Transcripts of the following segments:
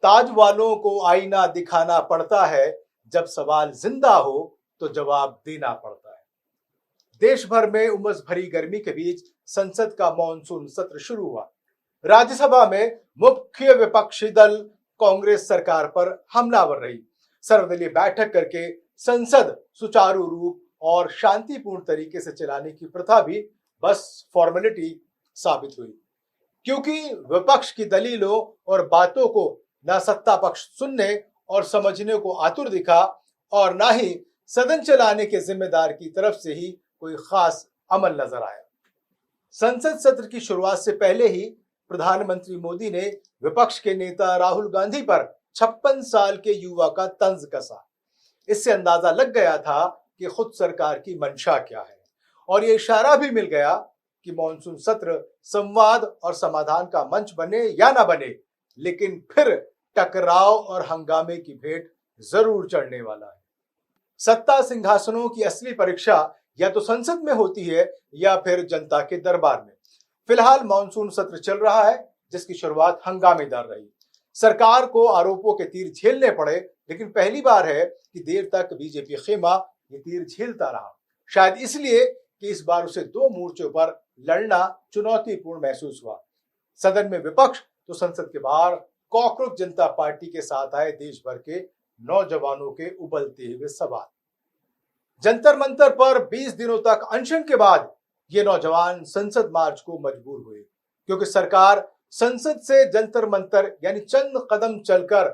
ताज वालों को आईना दिखाना पड़ता है, जब सवाल जिंदा हो तो जवाब देना पड़ता है। देश भर में उमस भरी गर्मी के बीच संसद का मॉनसून सत्र शुरू हुआ। राज्यसभा में मुख्य विपक्षी दल कांग्रेस सरकार पर हमलावर रही। सर्वदलीय बैठक करके संसद सुचारू रूप और शांतिपूर्ण तरीके से चलाने की प्रथा भी बस फॉर्मेलिटी साबित हुई, क्योंकि विपक्ष की दलीलों और बातों को न सत्ता पक्ष सुनने और समझने को आतुर दिखा और ना ही सदन चलाने के जिम्मेदार की तरफ से ही कोई खास अमल नजर आया। संसद सत्र की शुरुआत से पहले ही प्रधानमंत्री मोदी ने विपक्ष के नेता राहुल गांधी पर 56 साल के युवा का तंज कसा। इससे अंदाजा लग गया था कि खुद सरकार की मंशा क्या है, और ये इशारा भी मिल गया कि मॉनसून सत्र संवाद और समाधान का मंच बने या ना बने, लेकिन फिर टकराव और हंगामे की भेंट जरूर चढ़ने वाला है। सत्ता सिंहासनों की असली परीक्षा या तो संसद में होती है या फिर जनता के दरबार में। फिलहाल मॉनसून सत्र चल रहा है, जिसकी शुरुआत हंगामेदार रही। सरकार को आरोपों के तीर झेलने पड़े, लेकिन पहली बार है कि देर तक बीजेपी खेमा ये तीर झेलता रहा। शायद इसलिए कि इस बार उसे दो मोर्चों पर लड़ना चुनौतीपूर्ण महसूस हुआ। सदन में विपक्ष तो संसद के बाहर कॉकरोच जनता पार्टी के साथ आए देश भर के नौजवानों के उबलते हुए सवाल। जंतर मंतर पर 20 दिनों तक अनशन के बाद ये नौजवान संसद मार्च को मजबूर हुए, क्योंकि सरकार संसद से जंतर मंतर यानी चंद कदम चलकर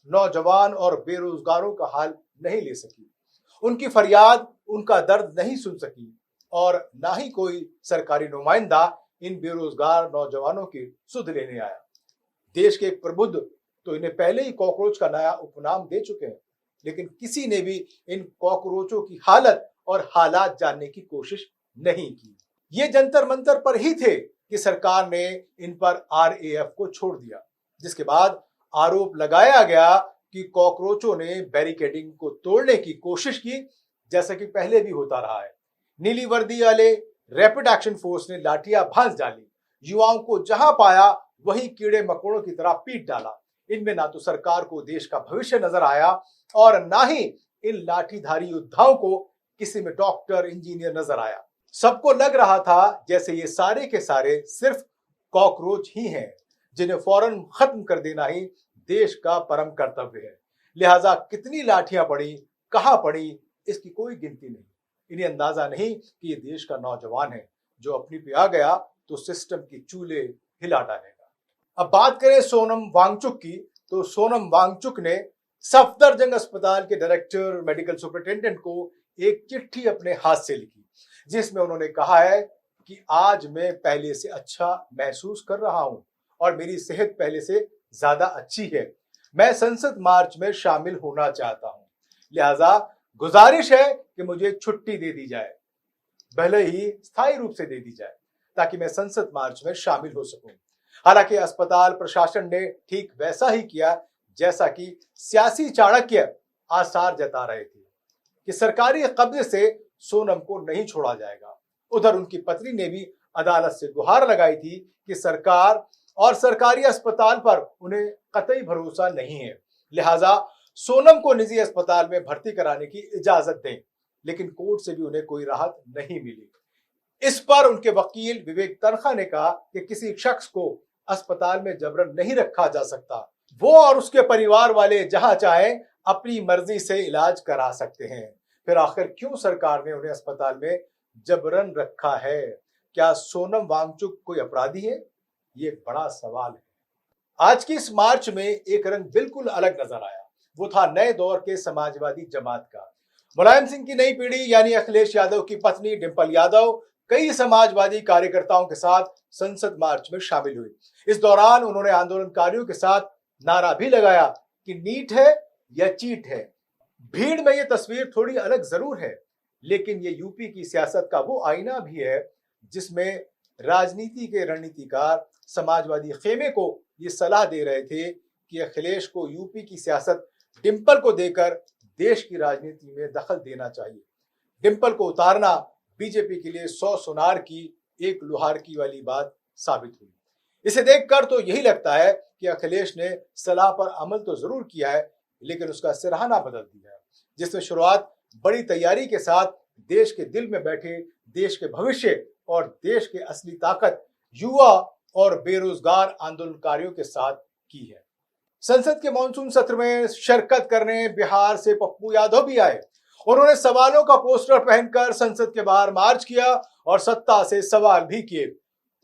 नौजवान और बेरोजगारों का हाल नहीं ले सकी। उनकी फरियाद, उनका दर्द नहीं सुन सकी, और ना ही कोई सरकारी नुमाइंदा इन बेरोजगार नौजवानों की सुध लेने आया। देश के एक प्रबुद्ध तो इन्हें पहले ही कॉकरोच का नया उपनाम दे चुके हैं, लेकिन किसी ने भी इन कॉकरोचों की हालत और हालात जानने की कोशिश नहीं की। ये जंतर मंतर पर ही थे कि सरकार ने इन पर आरएएफ को छोड़ दिया, जिसके बाद आरोप लगाया गया कि कॉकरोचों ने बैरिकेडिंग को तोड़ने की कोशिश की, जैसा कि पहले भी होता रहा है। नीली वर्दी वाले रैपिड एक्शन फोर्स ने लाठियां भांज डाली, युवाओं को जहां पाया वहीं कीड़े मकोड़ों की तरह पीट डाला। इनमें ना तो सरकार को देश का भविष्य नजर आया और ना ही इन लाठीधारी योद्धाओं को किसी में डॉक्टर, इंजीनियर नजर आया। सबको लग रहा था जैसे ये सारे के सारे सिर्फ कॉकरोच ही हैं, जिन्हें फौरन खत्म कर देना ही देश का परम कर्तव्य है। लिहाजा कितनी लाठियां पड़ी, कहां पड़ी, इसकी कोई गिनती नहीं। इन्हें अंदाजा नहीं कि ये देश का नौजवान है, जो अपनी पे आ गया तो सिस्टम की चूल्हे हिला डालेगा। अब बात करें सोनम वांगचुक की, तो सोनम वांगचुक ने सफदरजंग अस्पताल के डायरेक्टर मेडिकल सुपरिटेंडेंट को एक चिट्ठी अपने हाथ से लिखी, जिसमें उन्होंने कहा है कि आज मैं पहले से अच्छा महसूस कर रहा हूं और मेरी सेहत पहले से ज्यादा अच्छी है। मैं संसद मार्च में शामिल होना चाहता हूं, लिहाजा गुजारिश है कि मुझे छुट्टी दे दी जाए, भले ही स्थायी रूप से दे दी जाए, ताकि मैं संसद मार्च में शामिल हो सकूं। हालांकि अस्पताल प्रशासन ने ठीक वैसा ही किया जैसा कि सियासी चाणक्य आसार जता रहे थे कि सरकारी कब्जे से सोनम को नहीं छोड़ा जाएगा। उधर उनकी पत्नी ने भी अदालत से गुहार लगाई थी कि सरकार और सरकारी अस्पताल पर उन्हें कतई भरोसा नहीं है, लिहाजा सोनम को निजी अस्पताल में भर्ती कराने की इजाजत दें। लेकिन कोर्ट से भी उन्हें कोई राहत नहीं मिली। इस पर उनके वकील विवेक तनखा ने कहा कि किसी शख्स को अस्पताल में जबरन नहीं रखा जा सकता, वो और उसके परिवार वाले जहां चाहें अपनी मर्जी से इलाज करा सकते हैं। फिर आखिर क्यों सरकार ने उन्हें अस्पताल में जबरन रखा है? क्या सोनम वांगचुक कोई अपराधी है? ये एक बड़ा सवाल है। आज की इस मार्च में एक रंग बिल्कुल अलग नजर आया। वो था नए दौर के समाजवादी जमात का। मुलायम सिंह की नई पीढ़ी यानी अखिलेश यादव की पत्नी डिंपल यादव कई समाजवादी कार्यकर्ताओं के साथ संसद मार्च में शामिल हुई। इस दौरान उन्होंने आंदोलनकारियों के साथ नारा भी लगाया कि नीट है या चीट है। भीड़ में यह तस्वीर थोड़ी अलग जरूर है, लेकिन ये यूपी की सियासत का वो आईना भी है जिसमें राजनीति के रणनीतिकार समाजवादी खेमे को ये सलाह दे रहे थे कि अखिलेश को यूपी की सियासत डिंपल को देकर देश की राजनीति में दखल देना चाहिए। डिंपल को उतारना बीजेपी के लिए 100 सुनार की एक लुहार की वाली बात साबित हुई। इसे देखकर तो यही लगता है कि अखिलेश ने सलाह पर अमल तो जरूर किया है, लेकिन उसका सिरहाना बदल दिया है, जिसमें शुरुआत बड़ी तैयारी के साथ देश के दिल में बैठे देश के भविष्य और देश के असली ताकत युवा और बेरोजगार आंदोलनकारियों के साथ की है। संसद के मानसून सत्र में शिरकत करने बिहार से पप्पू यादव भी आए। उन्होंने सवालों का पोस्टर पहनकर संसद के बाहर मार्च किया और सत्ता से सवाल भी किए।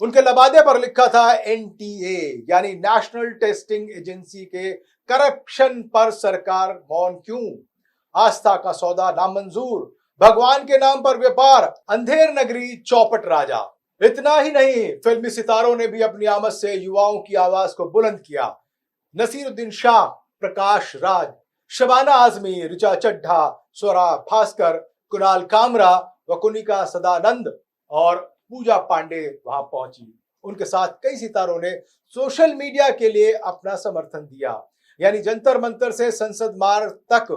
उनके लबादे पर लिखा था एनटीए यानी नेशनल टेस्टिंग एजेंसी के करप्शन पर सरकार मौन क्यों, आस्था का सौदा नामंजूर, भगवान के नाम पर व्यापार, अंधेर नगरी चौपट राजा। इतना ही नहीं, फिल्मी सितारों ने भी अपनी आमद से युवाओं की आवाज को बुलंद किया। नसीरुद्दीन शाह, प्रकाश राज, शबाना आजमी, ऋचा चड्ढा, स्वरा भास्कर, कुणाल कामरा, वकुनिका सदानंद और पूजा पांडे वहां पहुंची। उनके साथ कई सितारों ने सोशल मीडिया के लिए अपना समर्थन दिया। यानी जंतर मंतर से संसद मार्ग तक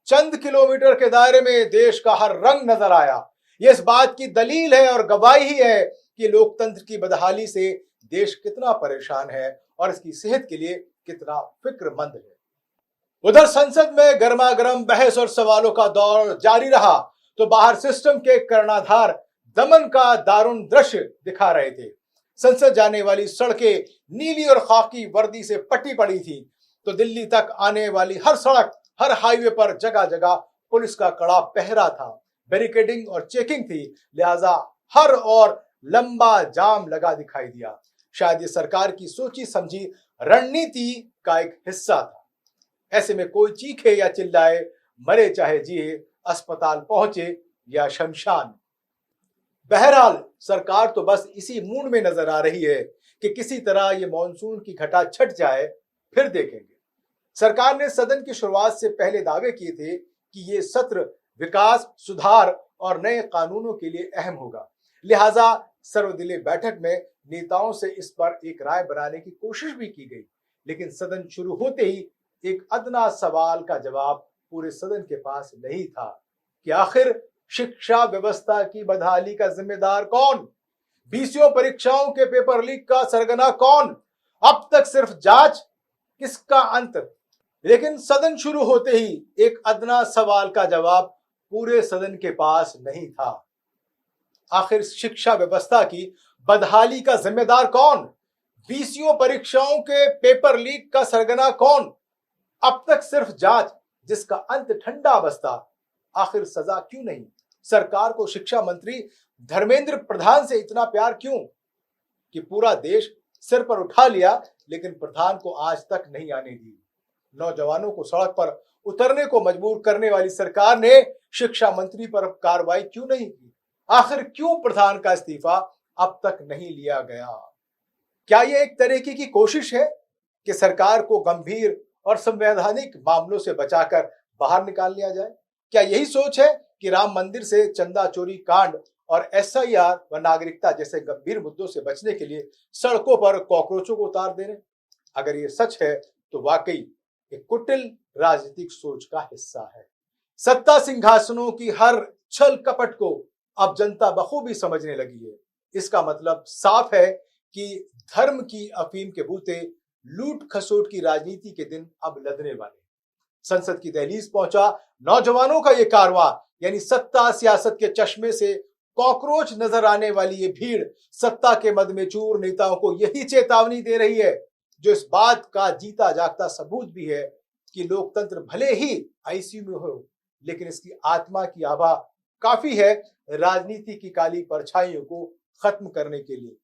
चंद किलोमीटर के दायरे में देश का हर रंग नजर आया। ये इस बात की दलील है और गवाही ही है कि लोकतंत्र की बदहाली से देश कितना परेशान है और इसकी सेहत के लिए कितना फिक्रमंद है। उधर संसद में गर्मा गर्म बहस और सवालों का दौर जारी रहा तो बाहर सिस्टम के कर्णाधार दमन का दारुण दृश्य दिखा रहे थे। संसद जाने वाली सड़कें नीली और खाकी वर्दी से पट्टी पड़ी थी तो दिल्ली तक आने वाली हर सड़क, हर हाईवे पर जगह जगह पुलिस का कड़ा पहरा था, बैरिकेडिंग और चेकिंग थी, लिहाजा हर और लंबा जाम लगा दिखाई दिया। शायद ये सरकार की सोची समझी रणनीति का एक हिस्सा था। ऐसे में कोई चीखे या चिल्लाए, मरे चाहे जिए, अस्पताल पहुंचे या शमशान। बहरहाल सरकार तो बस इसी मूड में नजर आ रही है कि किसी तरह ये मानसून की घटा छट जाए, फिर देखेंगे। सरकार ने सदन की शुरुआत से पहले दावे किए थे कि ये सत्र विकास, सुधार और नए कानूनों के लिए अहम होगा, लिहाजा सर्वदलीय बैठक में नेताओं से इस पर एक राय बनाने की कोशिश भी की गई। लेकिन सदन शुरू होते ही एक अदना सवाल का जवाब पूरे सदन के पास नहीं था कि आखिर शिक्षा व्यवस्था की बदहाली का जिम्मेदार कौन, बीसीओ परीक्षाओं के पेपर लीक का सरगना कौन, अब तक सिर्फ जांच, किसका अंत। लेकिन सदन शुरू होते ही एक अदना सवाल का जवाब पूरे सदन के पास नहीं था। आखिर शिक्षा व्यवस्था की बदहाली का जिम्मेदार कौन, बीसीओ परीक्षाओं के पेपर लीक का सरगना कौन, अब तक सिर्फ जांच, जिसका अंत ठंडा बस्ता। आखिर सजा क्यों नहीं? सरकार को शिक्षा मंत्री धर्मेंद्र प्रधान से इतना प्यार क्यों कि पूरा देश सिर पर उठा लिया लेकिन प्रधान को आज तक नहीं आने दी। नौजवानों को सड़क पर उतरने को मजबूर करने वाली सरकार ने शिक्षा मंत्री पर कार्रवाई क्यों नहीं की? आखिर क्यों प्रधान का इस्तीफा अब तक नहीं लिया गया? क्या यह एक तरीके की कोशिश है कि सरकार को गंभीर और संवैधानिक मामलों से बचाकर बाहर निकाल लिया जाए? क्या यही सोच है कि राम मंदिर से चंदा चोरी कांड और एसआईआर व नागरिकता जैसे गंभीर मुद्दों से बचने के लिए सड़कों पर कॉकरोचों को उतार देने? अगर ये सच है तो वाकई एक कुटिल राजनीतिक सोच का हिस्सा है। सत्ता सिंहासनों की हर छल कपट को अब जनता बखूबी समझने लगी है। इसका मतलब साफ है कि धर्म की अफीम के बूते लूट खसोट की राजनीति के दिन अब लदने वाले। संसद की दहलीज पहुंचा नौजवानों का ये कारवां, यानी सत्ता सियासत के चश्मे से कॉकरोच नजर आने वाली ये भीड़ सत्ता के मद में चूर नेताओं को यही चेतावनी दे रही है, जो इस बात का जीता जागता सबूत भी है कि लोकतंत्र भले ही आईसीयू में हो, लेकिन इसकी आत्मा की आभा काफी है राजनीति की काली परछाइयों को खत्म करने के लिए।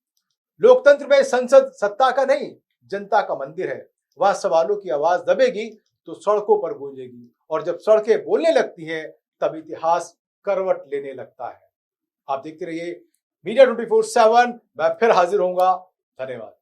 लोकतंत्र में संसद सत्ता का नहीं, जनता का मंदिर है। वहां सवालों की आवाज दबेगी तो सड़कों पर गूंजेगी, और जब सड़कें बोलने लगती हैं तब इतिहास करवट लेने लगता है। आप देखते रहिए मीडिया 24/7। मैं फिर हाजिर होऊंगा। धन्यवाद।